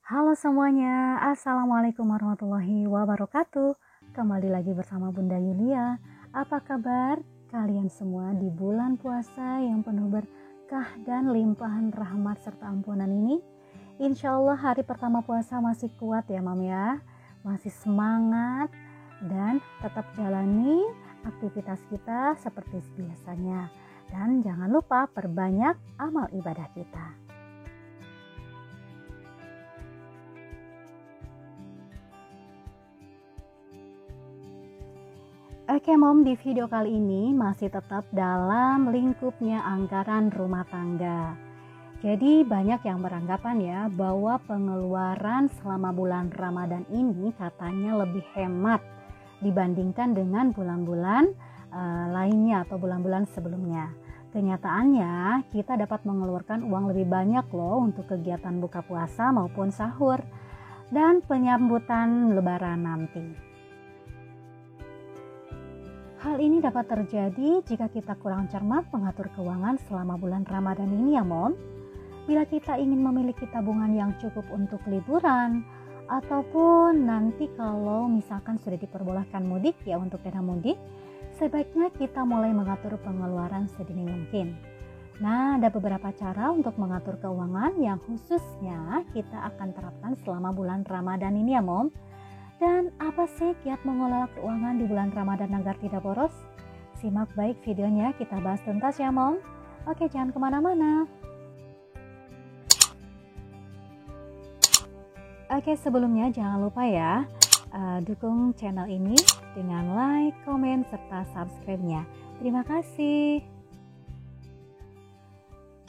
Halo semuanya, Assalamualaikum warahmatullahi wabarakatuh. Kembali lagi bersama Bunda Yulia. Apa kabar kalian semua di bulan puasa yang penuh berkah dan limpahan rahmat serta ampunan ini? Insya Allah hari pertama puasa masih kuat ya Mam ya, masih semangat dan tetap jalani aktivitas kita seperti biasanya. Dan jangan lupa perbanyak amal ibadah kita. Oke Mom, di video kali ini masih tetap dalam lingkupnya anggaran rumah tangga. Jadi banyak yang beranggapan ya bahwa pengeluaran selama bulan Ramadan ini katanya lebih hemat dibandingkan dengan bulan-bulan lainnya atau bulan-bulan sebelumnya. Kenyataannya kita dapat mengeluarkan uang lebih banyak loh untuk kegiatan buka puasa maupun sahur dan penyambutan lebaran nanti. Hal ini dapat terjadi jika kita kurang cermat mengatur keuangan selama bulan Ramadan ini ya Mom. Bila kita ingin memiliki tabungan yang cukup untuk liburan, ataupun nanti kalau misalkan sudah diperbolehkan mudik ya untuk dana mudik, sebaiknya kita mulai mengatur pengeluaran sedini mungkin. Nah, ada beberapa cara untuk mengatur keuangan yang khususnya kita akan terapkan selama bulan Ramadan ini ya Mom. Dan apa sih kiat mengelola keuangan di bulan Ramadan agar tidak boros? Simak baik videonya, kita bahas tuntas ya Mom. Oke, jangan kemana-mana. Oke, sebelumnya jangan lupa ya dukung channel ini dengan like, komen, serta subscribe-nya. Terima kasih.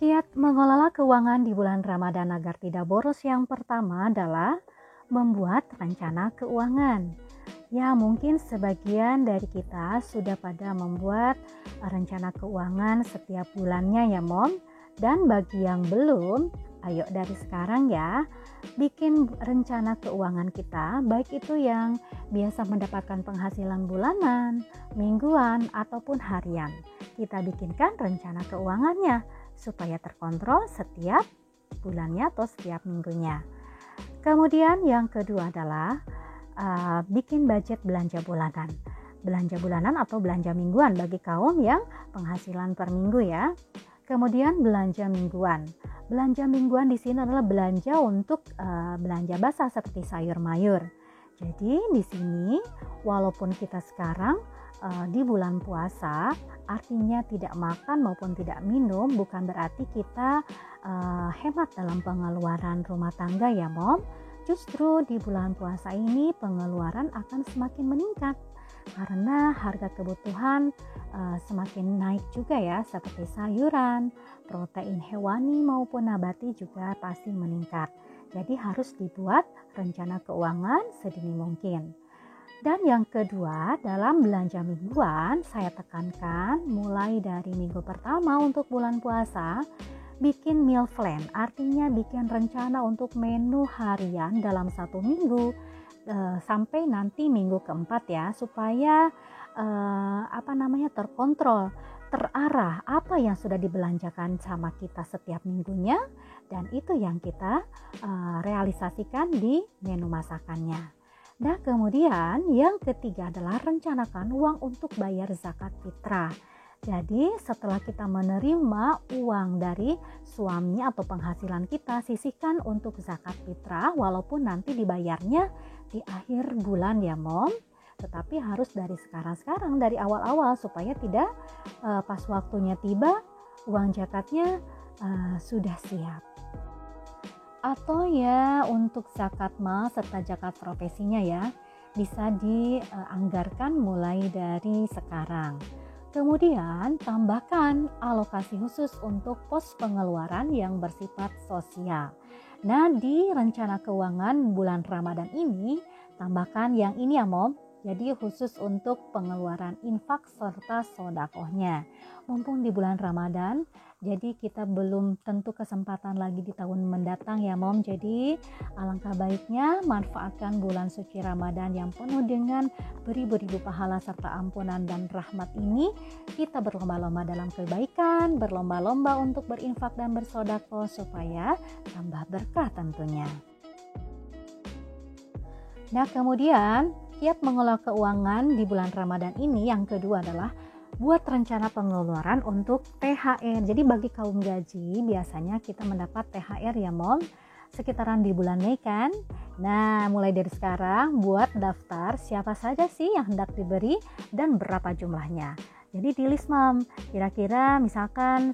Kiat mengelola keuangan di bulan Ramadan agar tidak boros yang pertama adalah membuat rencana keuangan. Ya, mungkin sebagian dari kita sudah pada membuat rencana keuangan setiap bulannya ya Mom. Dan bagi yang belum, ayo dari sekarang ya, bikin rencana keuangan kita, baik itu yang biasa mendapatkan penghasilan bulanan, mingguan, ataupun harian. Kita bikinkan rencana keuangannya supaya terkontrol setiap bulannya atau setiap minggunya. Kemudian yang kedua adalah bikin budget belanja bulanan. Belanja bulanan atau belanja mingguan bagi kaum yang penghasilan per minggu ya. Kemudian belanja mingguan. Belanja mingguan di sini adalah belanja untuk belanja basah seperti sayur mayur. Jadi di sini walaupun kita sekarang di bulan puasa, artinya tidak makan maupun tidak minum bukan berarti kita hemat dalam pengeluaran rumah tangga ya Mom. Justru di bulan puasa ini pengeluaran akan semakin meningkat karena harga kebutuhan semakin naik juga ya, seperti sayuran, protein hewani maupun nabati juga pasti meningkat. Jadi harus dibuat rencana keuangan sedini mungkin. Dan yang kedua, dalam belanja mingguan saya tekankan mulai dari minggu pertama untuk bulan puasa, bikin meal plan, artinya bikin rencana untuk menu harian dalam satu minggu sampai nanti minggu keempat ya, supaya terkontrol, terarah apa yang sudah dibelanjakan sama kita setiap minggunya, dan itu yang kita realisasikan di menu masakannya. Nah, kemudian yang ketiga adalah rencanakan uang untuk bayar zakat fitrah. Jadi setelah kita menerima uang dari suami atau penghasilan kita, sisihkan untuk zakat fitrah walaupun nanti dibayarnya di akhir bulan ya Mom. Tetapi harus dari sekarang, dari awal-awal supaya tidak pas waktunya tiba uang zakatnya sudah siap. Atau ya untuk zakat mal serta zakat profesinya ya, bisa dianggarkan mulai dari sekarang. Kemudian tambahkan alokasi khusus untuk pos pengeluaran yang bersifat sosial. Nah, di rencana keuangan bulan Ramadan ini tambahkan yang ini ya Mom. Jadi khusus untuk pengeluaran infak serta sedekahnya. Mumpung di bulan Ramadan, jadi kita belum tentu kesempatan lagi di tahun mendatang ya Mom. Jadi alangkah baiknya manfaatkan bulan suci Ramadan yang penuh dengan beribu-ribu pahala serta ampunan dan rahmat ini. Kita berlomba-lomba dalam kebaikan, berlomba-lomba untuk berinfak dan bersedekah supaya tambah berkah tentunya. Nah, kemudian kiat mengelola keuangan di bulan Ramadan ini yang kedua adalah buat rencana pengeluaran untuk THR. Jadi bagi kaum gaji biasanya kita mendapat THR ya Mom, sekitaran di bulan Mei kan. Nah, mulai dari sekarang buat daftar siapa saja sih yang hendak diberi dan berapa jumlahnya. Jadi di list Mom, kira-kira misalkan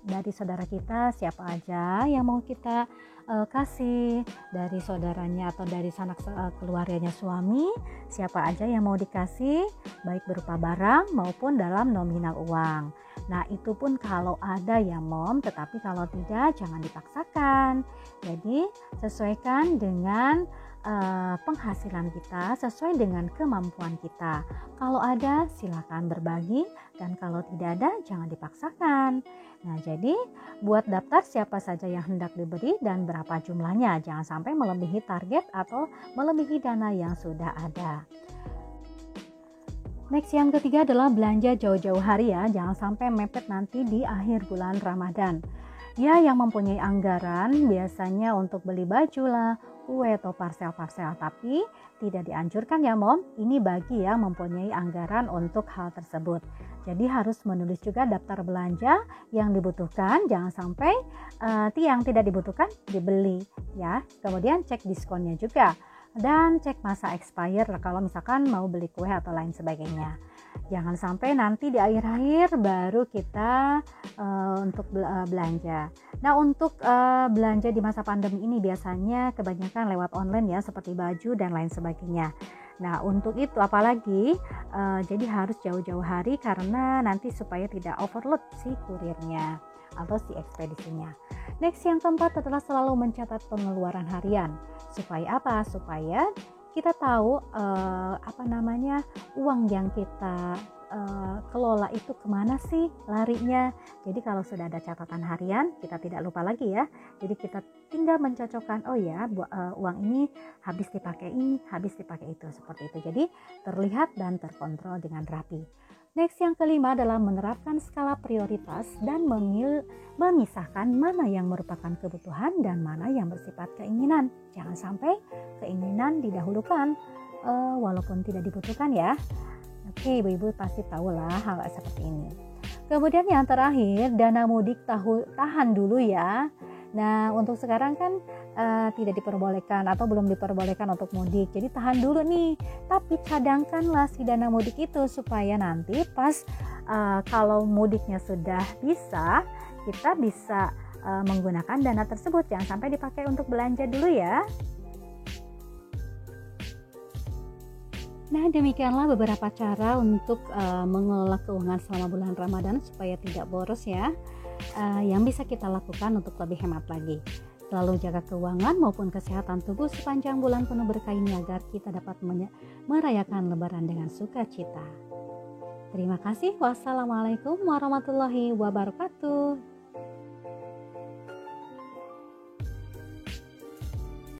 dari saudara kita siapa aja yang mau kita kasih, dari saudaranya atau dari sanak keluarganya suami, siapa aja yang mau dikasih, baik berupa barang maupun dalam nominal uang. Nah, itu pun kalau ada ya Mom, tetapi kalau tidak jangan dipaksakan. Jadi, sesuaikan dengan penghasilan kita sesuai dengan kemampuan kita. Kalau ada silakan berbagi, dan kalau tidak ada jangan dipaksakan. Nah, jadi buat daftar siapa saja yang hendak diberi dan berapa jumlahnya. Jangan sampai melebihi target atau melebihi dana yang sudah ada. Next, yang ketiga adalah belanja jauh-jauh hari ya. Jangan sampai mepet nanti di akhir bulan Ramadan. Ya, yang mempunyai anggaran biasanya untuk beli baju lah, kue atau parsel-parsel, tapi tidak dianjurkan ya Mom. Ini bagi yang mempunyai anggaran untuk hal tersebut. Jadi harus menulis juga daftar belanja yang dibutuhkan, jangan sampai yang tidak dibutuhkan dibeli ya. Kemudian cek diskonnya juga dan cek masa expire kalau misalkan mau beli kue atau lain sebagainya. Jangan sampai nanti di akhir-akhir baru kita untuk belanja. Nah, untuk belanja di masa pandemi ini biasanya kebanyakan lewat online ya, seperti baju dan lain sebagainya. Nah, untuk itu apalagi jadi harus jauh-jauh hari karena nanti supaya tidak overload si kurirnya atau si ekspedisinya. Next, yang keempat adalah selalu mencatat pengeluaran harian. Supaya apa? Supaya kita tahu uang yang kita kelola itu kemana sih larinya. Jadi kalau sudah ada catatan harian, kita tidak lupa lagi ya. Jadi kita tinggal mencocokkan, uang ini habis dipakai ini, habis dipakai itu, seperti itu. Jadi terlihat dan terkontrol dengan rapi. Next, yang kelima adalah menerapkan skala prioritas dan memisahkan mana yang merupakan kebutuhan dan mana yang bersifat keinginan. Jangan sampai keinginan didahulukan walaupun tidak dibutuhkan ya. Oke, ibu-ibu pasti tahulah hal seperti ini. Kemudian yang terakhir, dana mudik tahan dulu ya. Nah, untuk sekarang kan tidak diperbolehkan atau belum diperbolehkan untuk mudik. Jadi tahan dulu nih. Tapi cadangkanlah si dana mudik itu supaya nanti pas kalau mudiknya sudah bisa, kita bisa menggunakan dana tersebut. Jangan sampai dipakai untuk belanja dulu ya. Nah, demikianlah beberapa cara untuk mengelola keuangan selama bulan Ramadan supaya tidak boros ya. Yang bisa kita lakukan untuk lebih hemat lagi. Selalu jaga keuangan maupun kesehatan tubuh sepanjang bulan penuh berkah ini agar kita dapat merayakan Lebaran dengan sukacita. Terima kasih. Wassalamualaikum warahmatullahi wabarakatuh.